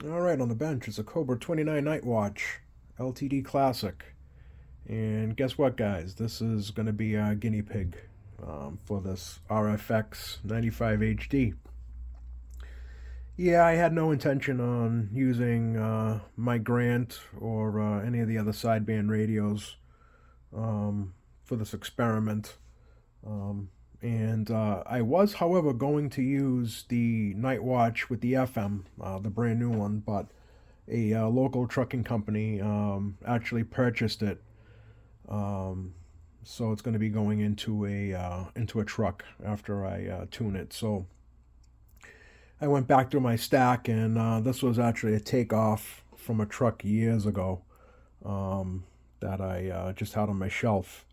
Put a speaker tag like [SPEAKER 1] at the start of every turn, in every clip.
[SPEAKER 1] Alright, on the bench is a Cobra 29 Night Watch LTD Classic. And guess what, guys? This is going to be our guinea pig for this RFX95HD. Yeah, I had no intention on using my Grant or any of the other sideband radios for this experiment. And I was, however, going to use the Night Watch with the FM, the brand new one, but a local trucking company actually purchased it. So it's going to be going into a truck after I tune it. So I went back through my stack, and this was actually a takeoff from a truck years ago that I just had on my shelf.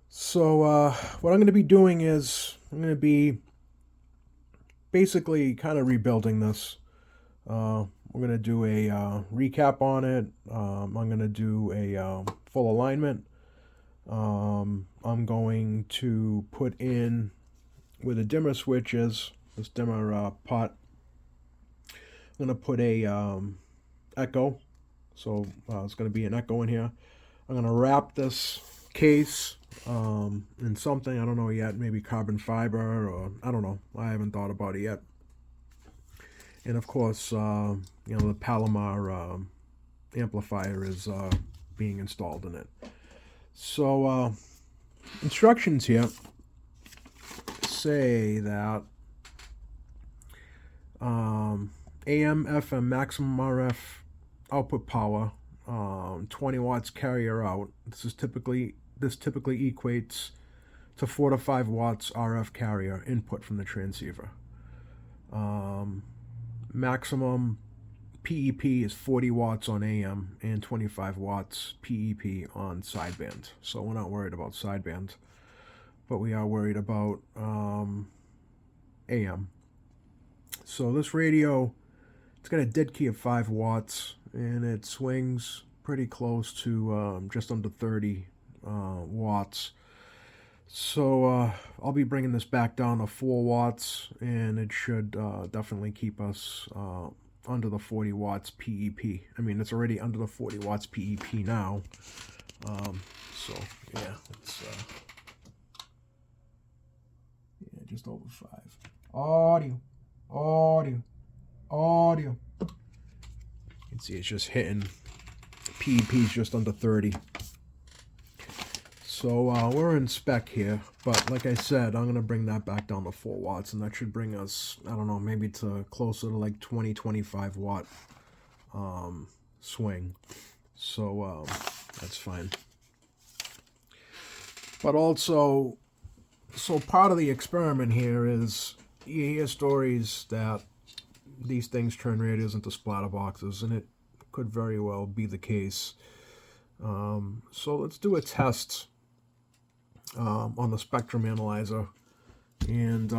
[SPEAKER 1] So what I'm going to be doing is I'm going to be basically kind of rebuilding this. We're going to do a recap on it. I'm going to do a full alignment. I'm going to put in where the dimmer switch is, this dimmer pot. I'm going to put a echo. So it's going to be an echo in here. I'm going to wrap this case in something, I don't know yet, maybe carbon fiber, or I don't know, I haven't thought about it yet. And of course, the Palomar amplifier is being installed in it. So instructions here say that AM, FM, maximum RF output power, 20 watts carrier out. This typically equates to 4 to 5 watts RF carrier input from the transceiver. Maximum PEP is 40 watts on AM and 25 watts PEP on sideband. So we're not worried about sideband, but we are worried about AM. So this radio, it's got a dead key of 5 watts, and it swings pretty close to just under 30 watts. So I'll be bringing this back down to 4 watts, and it should definitely keep us under the 40 watts PEP. I mean, it's already under the 40 watts PEP now. So yeah, it's just over 5. Audio. You can see it's just hitting. PEP is just under 30. So we're in spec here, but like I said, I'm going to bring that back down to 4 watts, and that should bring us, I don't know, maybe to closer to like 20-25 watt swing. So that's fine. But also, so part of the experiment here is you hear stories that these things turn radios into splatter boxes, and it could very well be the case. So let's do a test on the spectrum analyzer and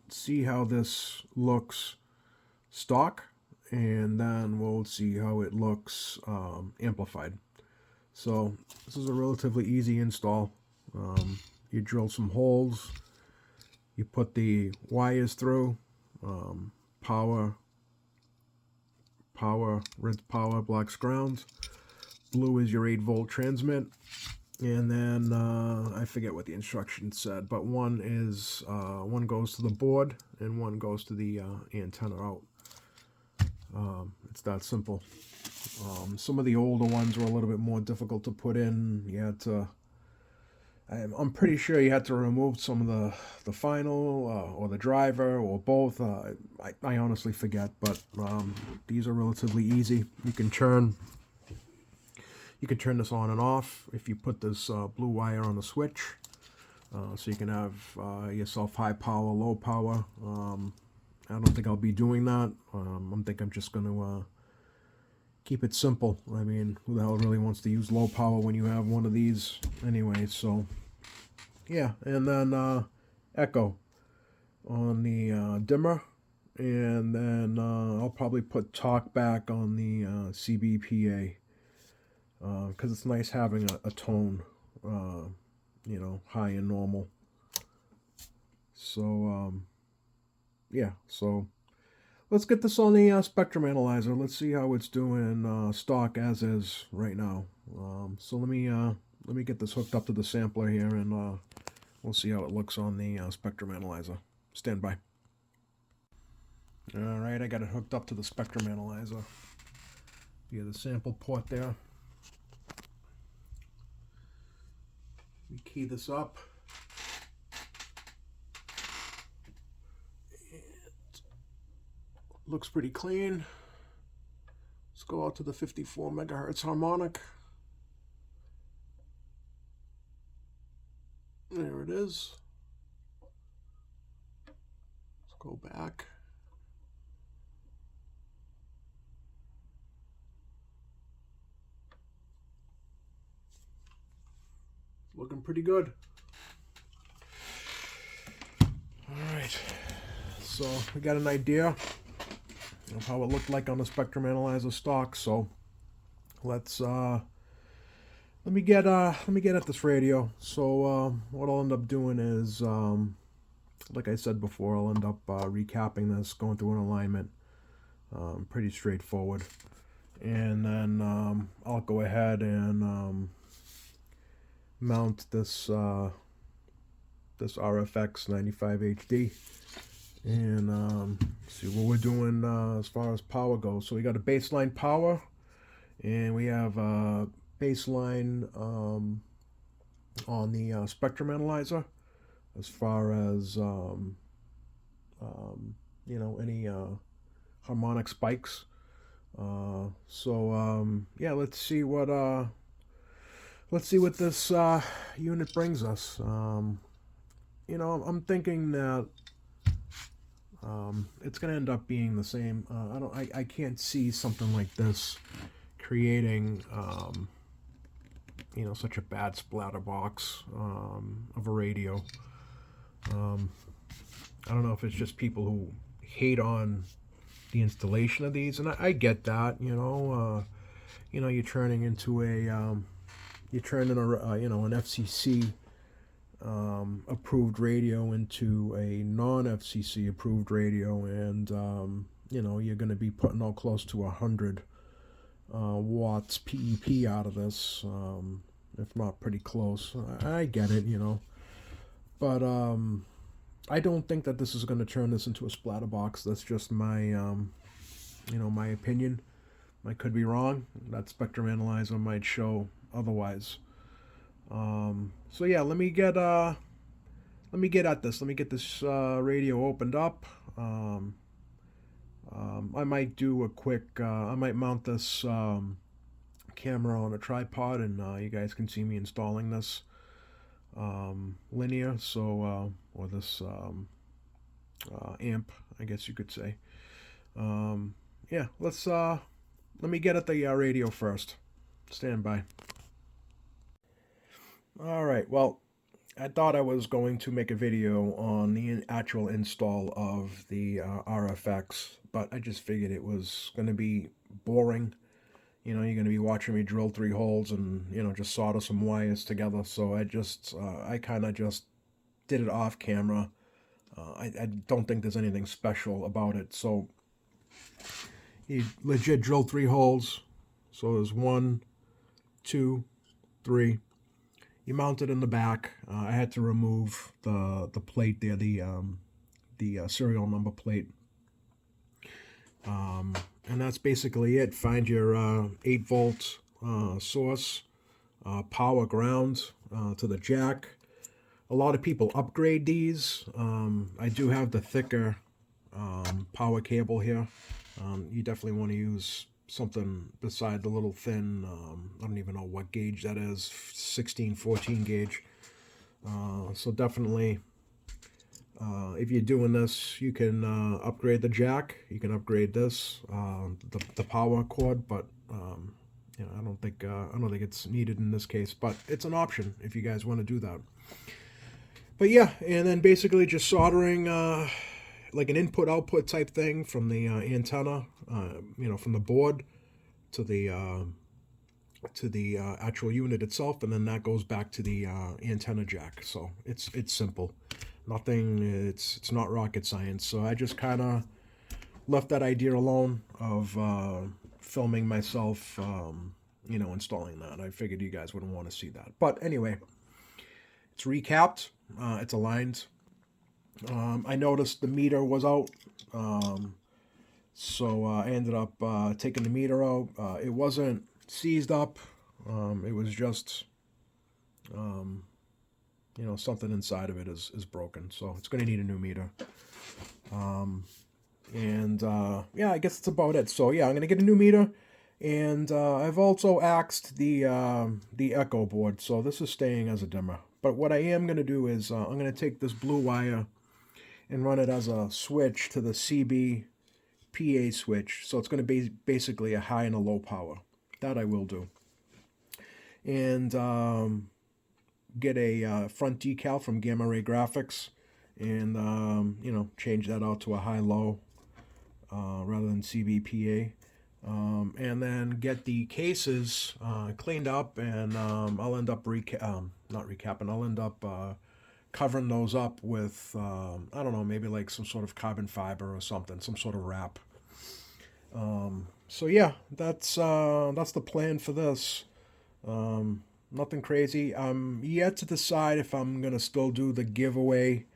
[SPEAKER 1] see how this looks stock, and then we'll see how it looks amplified. So this is a relatively easy install. You drill some holes, you put the wires through, power, red power, black's ground, blue is your 8-volt transmit, and then I forget what the instructions said, but one goes to the board and one goes to the antenna out. It's that simple. Some of the older ones were a little bit more difficult to put in. You had to, I'm pretty sure you had to remove some of the final or the driver or both. I honestly forget, but these are relatively easy. You can turn this on and off if you put this blue wire on the switch. So you can have yourself high power, low power. I don't think I'll be doing that. I think I'm just going to keep it simple. I mean, who the hell really wants to use low power when you have one of these anyway? So yeah, and then echo on the dimmer, and then I'll probably put talk back on the CBPA. Because it's nice having a tone, high and normal. So, yeah, so let's get this on the spectrum analyzer. Let's see how it's doing stock as is right now. So let me get this hooked up to the sampler here, and we'll see how it looks on the spectrum analyzer. Stand by. All right, I got it hooked up to the spectrum analyzer via the sample port there. We key this up. It looks pretty clean. Let's go out to the 54 megahertz harmonic. There it is. Let's go back. Looking pretty good. Alright, so we got an idea of how it looked like on the spectrum analyzer stock, so let's let me get at this radio. So what I'll end up doing is, like I said before, I'll end up recapping this, going through an alignment. Pretty straightforward. And then I'll go ahead and mount this this RFX95HD and see what we're doing as far as power goes. So we got a baseline power, and we have baseline on the spectrum analyzer as far as you know, any harmonic spikes. Yeah, let's see what this unit brings us. You know, I'm thinking that it's going to end up being the same. I can't see something like this creating you know, such a bad splatter box of a radio. I don't know if it's just people who hate on the installation of these, and I get that. You know, you're turning into a you turn in a you know, an FCC approved radio into a non-FCC approved radio, and you know, you're going to be putting out close to 100 watts PEP out of this, if not pretty close. I get it, you know, but I don't think that this is going to turn this into a splatter box. That's just my you know, my opinion. I could be wrong. That spectrum analyzer might show otherwise. So yeah, let me get at this. Let me get this radio opened up. I might do a quick, I might mount this camera on a tripod, and you guys can see me installing this linear, so or this amp, I guess you could say. Yeah, let me get at the radio first. Stand by. Alright, well, I thought I was going to make a video on the actual install of the RFX, but I just figured it was going to be boring. You know, you're going to be watching me drill 3 holes and, you know, just solder some wires together, so I kind of just did it off camera. I don't think there's anything special about it. So you legit drill 3 holes. So there's 1, 2, 3. You mount it in the back. I had to remove the plate there, the serial number plate. And that's basically it. Find your 8-volt source, power ground to the jack. A lot of people upgrade these. I do have the thicker power cable here. You definitely want to use something beside the little thin, I don't even know what gauge that is, 16, 14 gauge. So definitely, if you're doing this, you can upgrade the jack. You can upgrade this, the power cord, but you know, I don't think it's needed in this case. But it's an option if you guys want to do that. But yeah, and then basically just soldering like an input-output type thing from the antenna, you know, from the board to the actual unit itself, and then that goes back to the antenna jack. So it's simple, nothing. It's not rocket science. So I just kind of left that idea alone of filming myself, installing that. I figured you guys wouldn't want to see that. But anyway, it's recapped. It's aligned. I noticed the meter was out. So I ended up taking the meter out. It wasn't seized up. It was just, something inside of it is broken. So it's going to need a new meter. Yeah, I guess that's about it. So yeah, I'm going to get a new meter. And I've also axed the echo board. So this is staying as a dimmer. But what I am going to do is I'm going to take this blue wire and run it as a switch to the CB PA switch, so it's going to be basically a high and a low power. That I will do. And get a front decal from Gamma Ray Graphics, and change that out to a high-low rather than CBPA. And then get the cases cleaned up, and I'll end up I'll end up covering those up with, I don't know, maybe like some sort of carbon fiber or something, some sort of wrap. So yeah, that's the plan for this. Nothing crazy. I'm yet to decide if I'm going to still do the giveaway.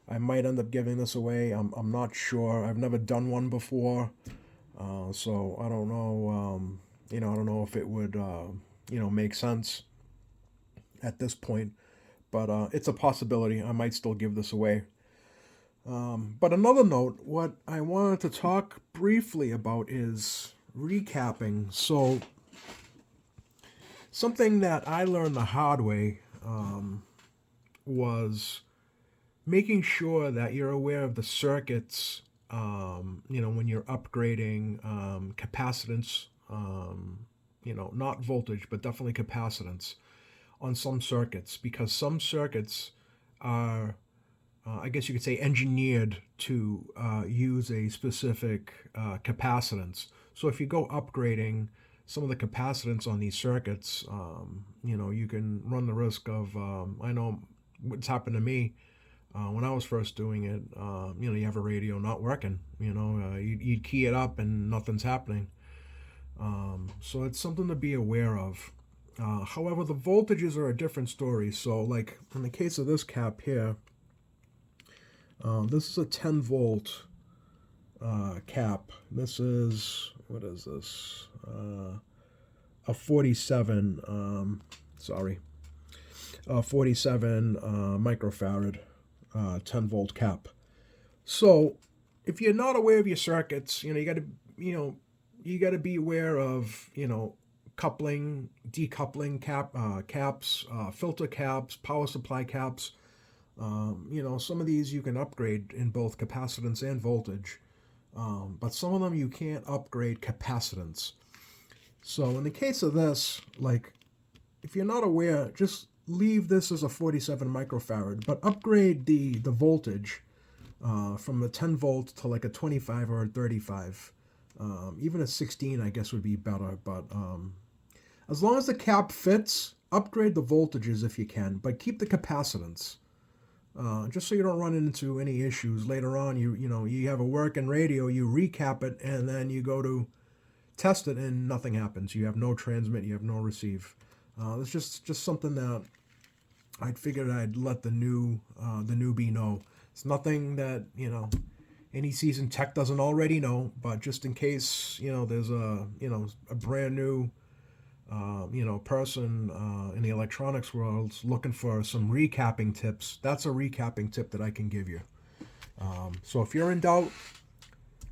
[SPEAKER 1] I might end up giving this away. I'm not sure. I've never done one before. So I don't know, I don't know if it would, make sense at this point. But it's a possibility. I might still give this away. But another note, what I wanted to talk briefly about is recapping. So something that I learned the hard way was making sure that you're aware of the circuits, when you're upgrading capacitance, not voltage, but definitely capacitance on some circuits, because some circuits are, I guess you could say, engineered to use a specific capacitance. So if you go upgrading some of the capacitance on these circuits, you can run the risk of, I know what's happened to me when I was first doing it. You have a radio not working, you'd key it up and nothing's happening. So it's something to be aware of. However, the voltages are a different story. So like in the case of this cap here, this is a 10 volt cap. This is, what is this? A 47, 47 microfarad 10 volt cap. So if you're not aware of your circuits, you got to be aware of, coupling, decoupling caps, filter caps, power supply caps. Some of these you can upgrade in both capacitance and voltage, but some of them you can't upgrade capacitance. So in the case of this, like, if you're not aware, just leave this as a 47 microfarad, but upgrade the voltage from a 10 volt to like a 25 or a 35. Even a 16, I guess, would be better, but as long as the cap fits, upgrade the voltages if you can, but keep the capacitance. Just so you don't run into any issues later on. You have a working radio, you recap it, and then you go to test it and nothing happens. You have no transmit, you have no receive. It's just something that I'd figured I'd let the newbie know. It's nothing that any seasoned tech doesn't already know, but just in case there's a brand new person in the electronics world looking for some recapping tips, that's a recapping tip that I can give you. So if you're in doubt,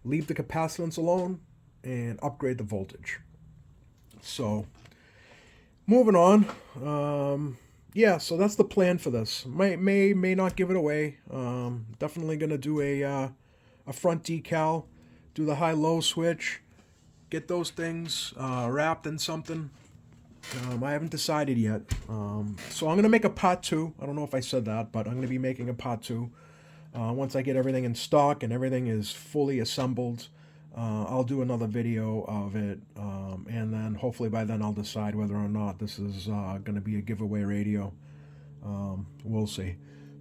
[SPEAKER 1] leave the capacitance alone and upgrade the voltage. So moving on, yeah, so that's the plan for this. May not give it away. Definitely gonna do a front decal, do the high-low switch, get those things wrapped in something. I haven't decided yet. So I'm going to make a part 2. I don't know if I said that, but I'm going to be making a part 2. Once I get everything in stock and everything is fully assembled, I'll do another video of it. And then hopefully by then I'll decide whether or not this is going to be a giveaway radio. We'll see.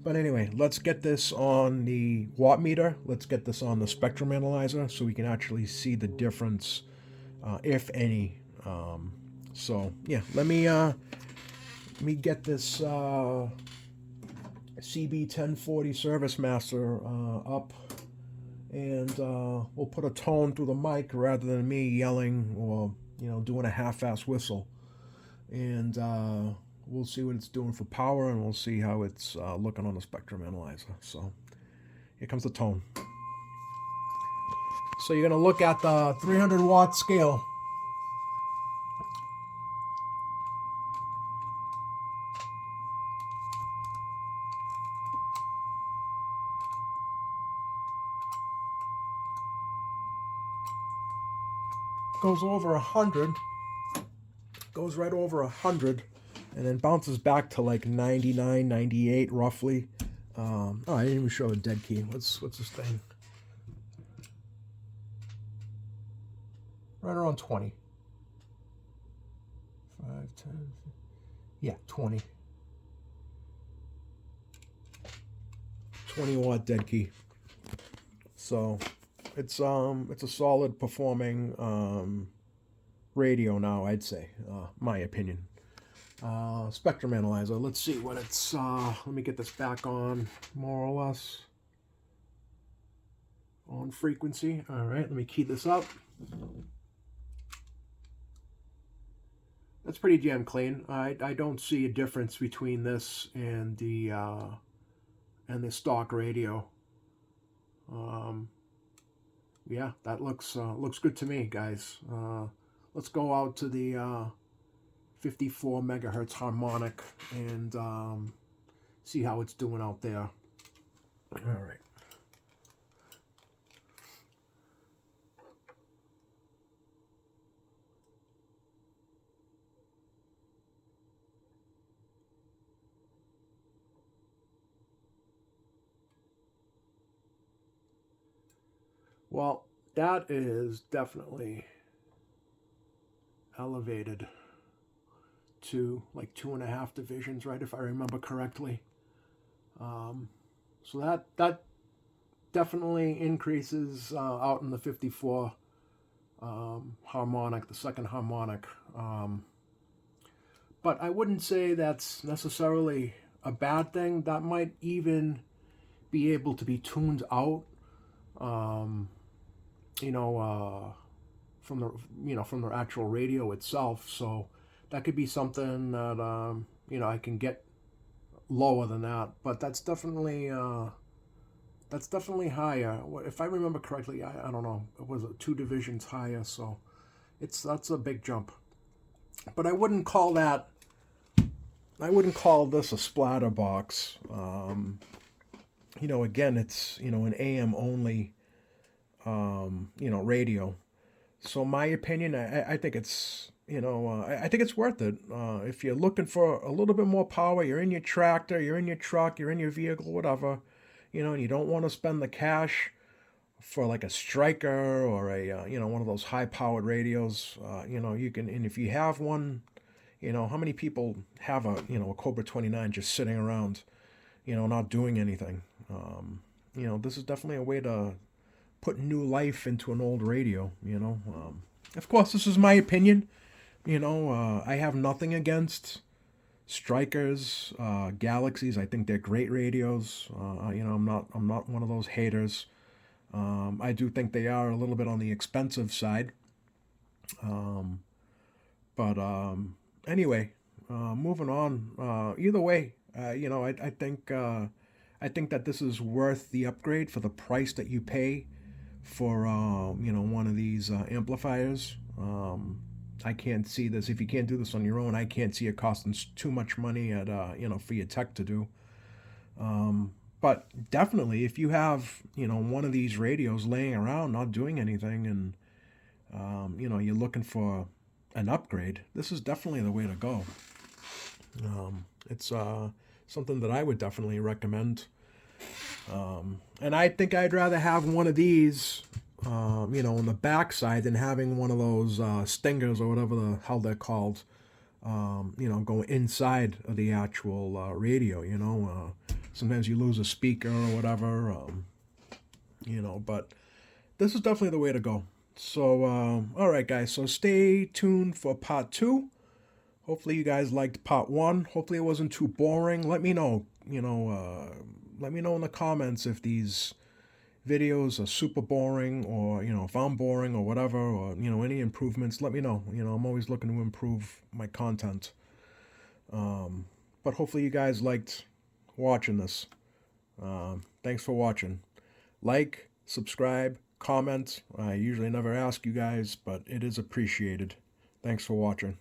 [SPEAKER 1] But anyway, let's get this on the watt meter. Let's get this on the spectrum analyzer so we can actually see the difference, if any. So yeah, let me get this CB1040 Service Master up, and we'll put a tone through the mic rather than me yelling or doing a half-ass whistle, and we'll see what it's doing for power, and we'll see how it's looking on the spectrum analyzer. So here comes the tone. So you're going to look at the 300 watt scale. Goes over 100, goes right over 100, and then bounces back to like 99, 98 roughly. Oh, I didn't even show a dead key. What's this thing? Right around 20. 5, 10, yeah, 20. 20 watt dead key. So it's a solid performing radio now, I'd say, my opinion. Spectrum analyzer, let's see what it's, let me get this back on, more or less on frequency. All right, let me key this up. That's pretty damn clean. I don't see a difference between this and the stock radio. Yeah, that looks good to me, guys. Let's go out to the 54 megahertz harmonic and see how it's doing out there. All right. Well, that is definitely elevated to like 2.5 divisions, right, if I remember correctly. So that definitely increases out in the 54 harmonic, the second harmonic. But I wouldn't say that's necessarily a bad thing. That might even be able to be tuned out, from the actual radio itself. So that could be something that I can get lower than that. But that's definitely higher. If I remember correctly, I don't know, it was 2 divisions higher. So that's a big jump. But I wouldn't call this a splatter box. Again, it's an AM only radio. So my opinion, I think it's I think it's worth it. If you're looking for a little bit more power, you're in your tractor, you're in your truck, you're in your vehicle, whatever, and you don't want to spend the cash for like a striker or a one of those high powered radios. You can, and if you have one, how many people have a Cobra 29 just sitting around, not doing anything. This is definitely a way to put new life into an old radio. Of course, this is my opinion. I have nothing against Strikers, Galaxies. I think they're great radios. I'm not one of those haters. I do think they are a little bit on the expensive side. But anyway, moving on. Either way, I think that this is worth the upgrade for the price that you pay for one of these amplifiers. I can't see this. If you can't do this on your own, I can't see it costing too much money at for your tech to do. But definitely, if you have one of these radios laying around not doing anything, and you're looking for an upgrade, this is definitely the way to go. It's something that I would definitely recommend. And I think I'd rather have one of these, on the back side than having one of those stingers or whatever the hell they're called, you know, go inside of the actual radio, you know. Sometimes you lose a speaker or whatever, you know, but this is definitely the way to go. So, all right, guys, so stay tuned for part 2. Hopefully you guys liked part 1. Hopefully it wasn't too boring. Let me know, you know, let me know in the comments if these videos are super boring, or, you know, if I'm boring or whatever, or, you know, any improvements, let me know. You know, I'm always looking to improve my content. But hopefully you guys liked watching this. Thanks for watching. Like, subscribe, comment. I usually never ask you guys, but it is appreciated. Thanks for watching.